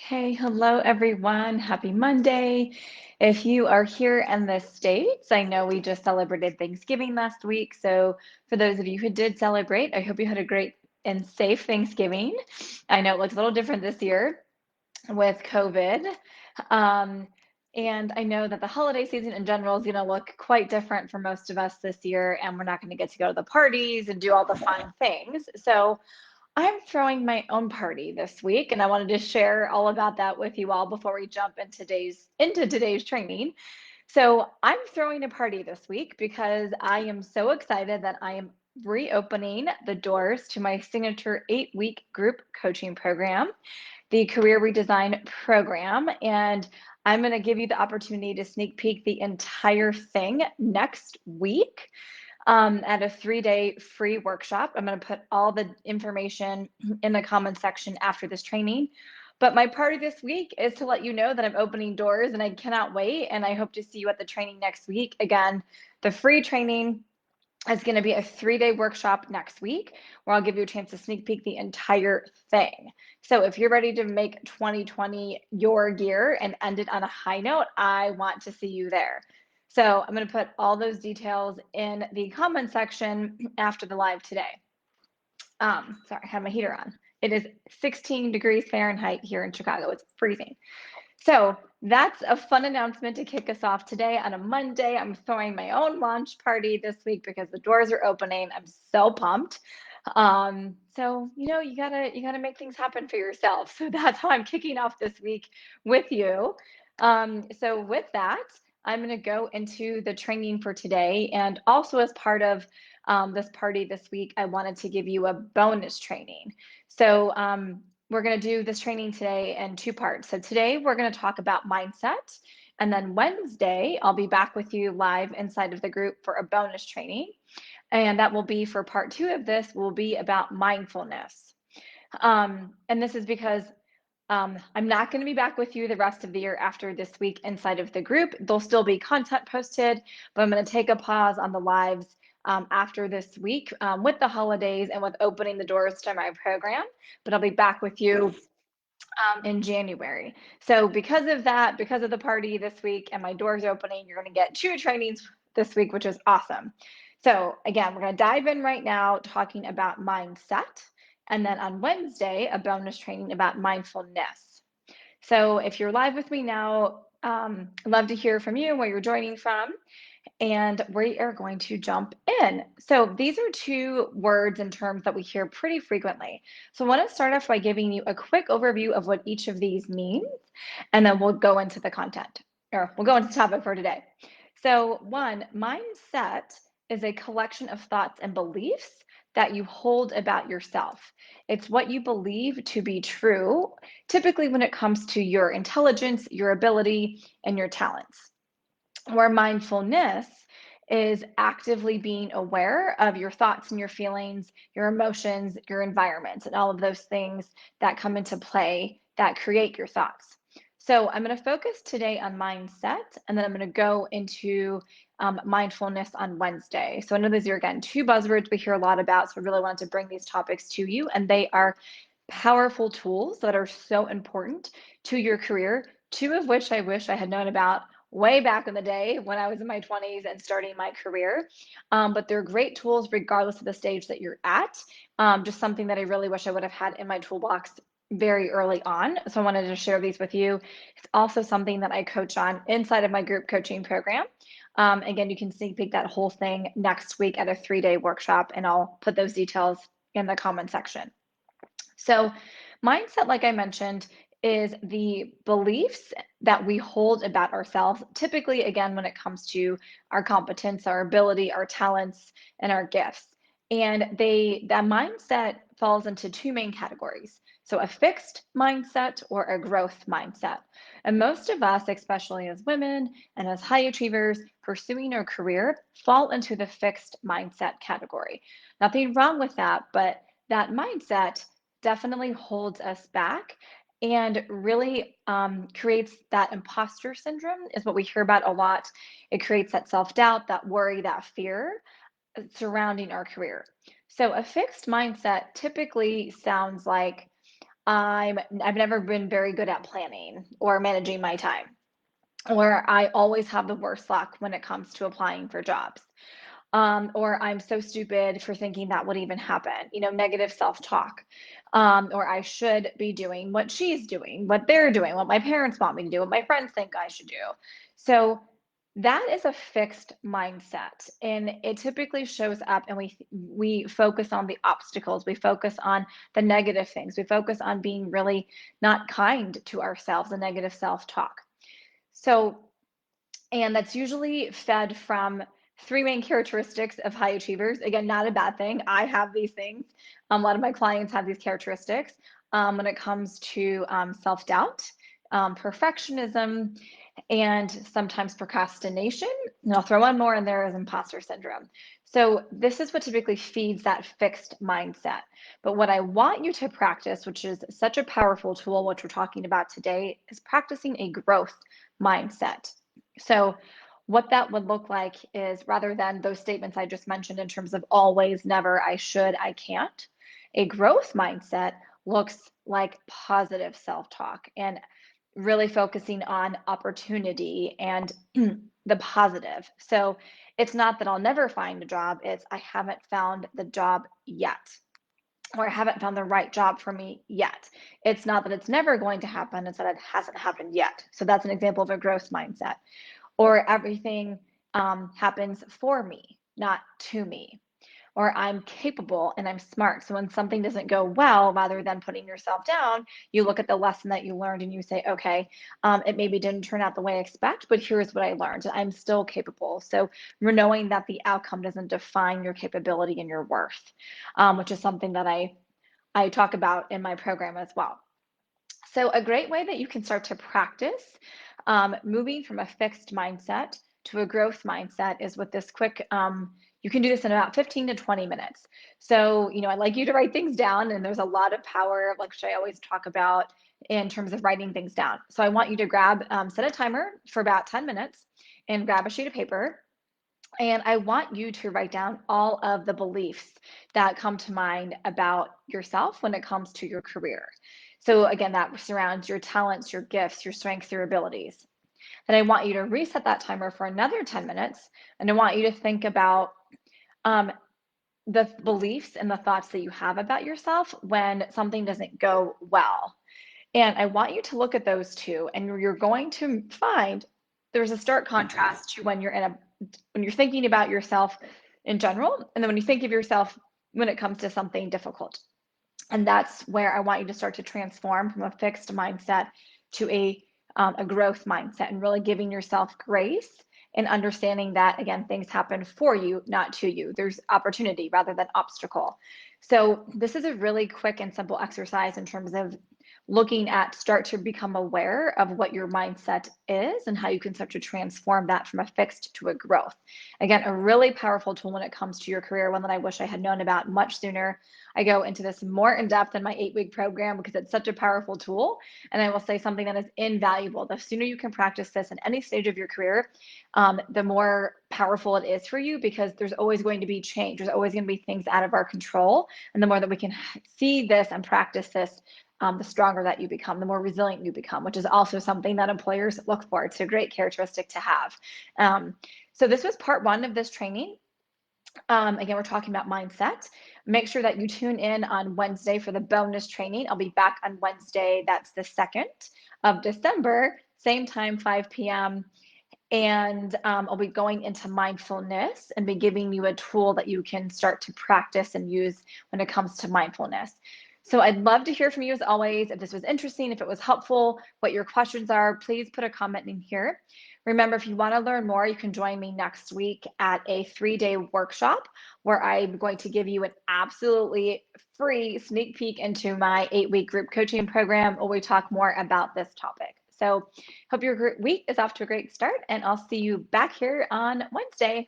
Hey, hello everyone. Happy Monday. If you are here in the States, I know we just celebrated Thanksgiving last week. So, for those of you who did celebrate, I hope you had a great and safe Thanksgiving. I know it looks a little different this year with COVID. Um, and I know that the holiday season in general is going to look quite different for most of us this year, and we're not going to get to go to the parties and do all the fun things. So, I'm throwing my own party this week, and I wanted to share all about that with you all before we jump into today's training. So, I'm throwing a party this week because I am so excited that I am reopening the doors to my signature 8-week group coaching program, the Career Redesign program, and I'm going to give you the opportunity to sneak peek the entire thing next week at a 3-day free workshop. I'm going to put all the information in the comment section after this training. But my party this week is to let you know that I'm opening doors and I cannot wait. And I hope to see you at the training next week. Again, the free training is going to be a 3-day workshop next week where I'll give you a chance to sneak peek the entire thing. So if you're ready to make 2020 your year and end it on a high note, I want to see you there. So I'm going to put all those details in the comment section after the live today. Sorry, I have my heater on. It is 16 degrees Fahrenheit here in Chicago. It's freezing. So that's a fun announcement to kick us off today on a Monday. I'm throwing my own launch party this week because the doors are opening. I'm so pumped. So you gotta make things happen for yourself. So that's how I'm kicking off this week with you. So with that, I'm gonna go into the training for today, and also as part of this party this week, I wanted to give you a bonus training. So we're going to do this training today in 2 parts. So today we're going to talk about mindset. And then Wednesday, I'll be back with you live inside of the group for a bonus training. And that will be for part 2 of this, will be about mindfulness. And this is because I'm not going to be back with you the rest of the year after this week inside of the group. There'll still be content posted, but I'm going to take a pause on the lives after this week with the holidays and with opening the doors to my program. But I'll be back with you in January. So because of that, because of the party this week and my doors opening, you're going to get 2 trainings this week, which is awesome. So again, we're going to dive in right now talking about mindset. And then on Wednesday, a bonus training about mindfulness. So if you're live with me now, I'd love to hear from you where you're joining from, and we are going to jump in. So these are 2 words and terms that we hear pretty frequently. So I want to start off by giving you a quick overview of what each of these means, and then we'll go into the content, or we'll go into the topic for today. So 1, mindset is a collection of thoughts and beliefs that you hold about yourself. It's what you believe to be true, typically when it comes to your intelligence, your ability, and your talents. Where mindfulness is actively being aware of your thoughts and your feelings, your emotions, your environment, and all of those things that come into play that create your thoughts. So I'm going to focus today on mindset, and then I'm going to go into mindfulness on Wednesday. So I know these are, again, 2 buzzwords we hear a lot about, so I really wanted to bring these topics to you, and they are powerful tools that are so important to your career, 2 of which I wish I had known about way back in the day when I was in my 20s and starting my career. But they're great tools regardless of the stage that you're at. Just something that I really wish I would have had in my toolbox very early on. So I wanted to share these with you. It's also something that I coach on inside of my group coaching program. Again, you can sneak peek that whole thing next week at a 3-day workshop, and I'll put those details in the comment section. So, mindset, like I mentioned, is the beliefs that we hold about ourselves, typically, again, when it comes to our competence, our ability, our talents, and our gifts. And that mindset falls into 2 main categories. So, a fixed mindset or a growth mindset. And most of us, especially as women and as high achievers pursuing our career, fall into the fixed mindset category. Nothing wrong with that, but that mindset definitely holds us back and really creates that imposter syndrome, is what we hear about a lot. It creates that self-doubt, that worry, that fear surrounding our career. So a fixed mindset typically sounds like, I've never been very good at planning or managing my time, or I always have the worst luck when it comes to applying for jobs. Or I'm so stupid for thinking that would even happen, negative self talk. Or I should be doing what she's doing, what they're doing, what my parents want me to do, what my friends think I should do. So that is a fixed mindset, and it typically shows up, and we focus on the obstacles, we focus on the negative things, we focus on being really not kind to ourselves, the negative self talk. So, and that's usually fed from three main characteristics of high achievers. Again, not a bad thing. I have these things. A lot of my clients have these characteristics when it comes to self doubt, perfectionism, and sometimes procrastination. And I'll throw one more in there as imposter syndrome. So, this is what typically feeds that fixed mindset. But what I want you to practice, which is such a powerful tool, which we're talking about today, is practicing a growth mindset. So, what that would look like is rather than those statements I just mentioned in terms of always, never, I should, I can't, a growth mindset looks like positive self talk and really focusing on opportunity and the positive. So, it's not that I'll never find a job, it's I haven't found the job yet, or I haven't found the right job for me yet. It's not that it's never going to happen, it's that it hasn't happened yet. So, that's an example of a growth mindset. Or everything happens for me, not to me. Or I'm capable and I'm smart. So when something doesn't go well, rather than putting yourself down, you look at the lesson that you learned and you say, okay, it maybe didn't turn out the way I expect, but here's what I learned. I'm still capable. So we're knowing that the outcome doesn't define your capability and your worth, which is something that I talk about in my program as well. So, a great way that you can start to practice moving from a fixed mindset to a growth mindset is with this quick, you can do this in about 15 to 20 minutes. So, I'd like you to write things down, and there's a lot of power, like I always talk about in terms of writing things down. So, I want you to set a timer for about 10 minutes and grab a sheet of paper. And I want you to write down all of the beliefs that come to mind about yourself when it comes to your career. So, again, that surrounds your talents, your gifts, your strengths, your abilities. Then I want you to reset that timer for another 10 minutes. And I want you to think about um, the beliefs and the thoughts that you have about yourself when something doesn't go well. And I want you to look at those two, and you're going to find there's a stark contrast to when you're thinking about yourself in general, and then when you think of yourself when it comes to something difficult. And that's where I want you to start to transform from a fixed mindset to a growth mindset, and really giving yourself grace and understanding that, again, things happen for you, not to you. There's opportunity rather than obstacle. So, this is a really quick and simple exercise in terms of start to become aware of what your mindset is and how you can start to transform that from a fixed to a growth. Again, a really powerful tool when it comes to your career, one that I wish I had known about much sooner. I go into this more in depth in my 8-week program because it's such a powerful tool. And I will say something that is invaluable. The sooner you can practice this in any stage of your career, the more powerful it is for you, because there's always going to be change. There's always going to be things out of our control. And the more that we can see this and practice this, the stronger that you become, the more resilient you become, which is also something that employers look for. It's a great characteristic to have. So this was part one of this training. Again, we're talking about mindset. Make sure that you tune in on Wednesday for the bonus training. I'll be back on Wednesday. That's the 2nd of December, same time, 5 p.m. And I'll be going into mindfulness and be giving you a tool that you can start to practice and use when it comes to mindfulness. So I'd love to hear from you as always. If this was interesting, if it was helpful, what your questions are, please put a comment in here. Remember, if you want to learn more, you can join me next week at a 3-day workshop where I'm going to give you an absolutely free sneak peek into my 8-week group coaching program where we talk more about this topic. So hope your week is off to a great start, and I'll see you back here on Wednesday.